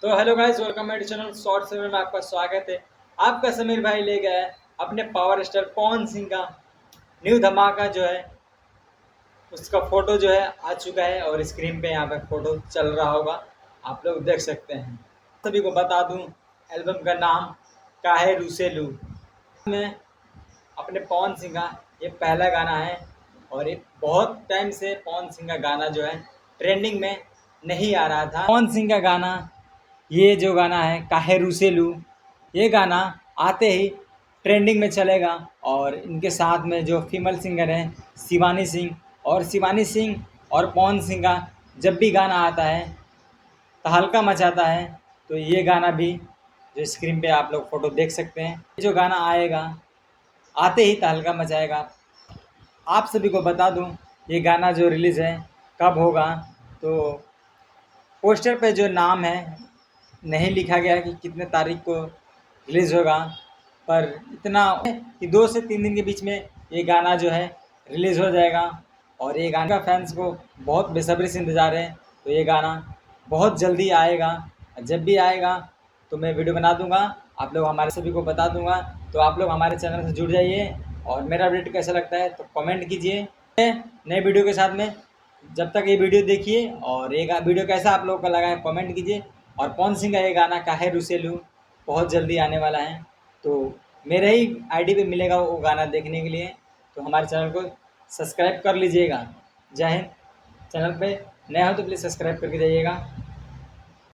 तो hello guys, welcome my channel short समय में आपका स्वागत है। आपका समीर भाई ले गया है अपने पावर स्टार पवन सिंह का न्यू धमाका जो है उसका फोटो जो है आ चुका है और स्क्रीन पे यहाँ पे फोटो चल रहा होगा, आप लोग देख सकते हैं। सभी को बता दूं, एल्बम का नाम काहे रूसे लू में अपने पवन सिंह का ये पहला गाना है और ये बहुत टाइम से पवन सिंह का गाना जो है ट्रेंडिंग में नहीं आ रहा था। पवन सिंह का गाना, ये जो गाना है काहे रूसे लू, ये गाना आते ही ट्रेंडिंग में चलेगा। और इनके साथ में जो फीमेल सिंगर हैं शिवानी सिंह और पवन सिंह का जब भी गाना आता है तहलका मचाता है। तो ये गाना भी जो स्क्रीन पे आप लोग फोटो देख सकते हैं, ये जो गाना आएगा आते ही तहलका मचाएगा। आप सभी को बता दूं, ये गाना जो रिलीज़ है कब होगा, तो पोस्टर पे जो नाम है नहीं लिखा गया कि कितने तारीख को रिलीज़ होगा, पर इतना कि 2 से 3 दिन के बीच में ये गाना जो है रिलीज़ हो जाएगा। और ये गाना फैंस को बहुत बेसब्री से इंतज़ार है, तो ये गाना बहुत जल्दी आएगा। जब भी आएगा तो मैं वीडियो बना दूंगा, आप लोग हमारे सभी को बता दूंगा। तो आप लोग हमारे चैनल से जुड़ जाइए और मेरा अपडेट कैसा लगता है तो कमेंट कीजिए नए वीडियो के साथ में। जब तक ये वीडियो देखिए और ये वीडियो कैसा आप लोगों को लगा है कमेंट कीजिए। और पवन सिंह का ये गाना काहे रूसे लू बहुत जल्दी आने वाला है, तो मेरे ही आईडी पे मिलेगा वो गाना देखने के लिए। तो हमारे चैनल को सब्सक्राइब कर लीजिएगा। जय हिंद। चैनल पे नया हो तो प्लीज़ सब्सक्राइब करके जाइएगा।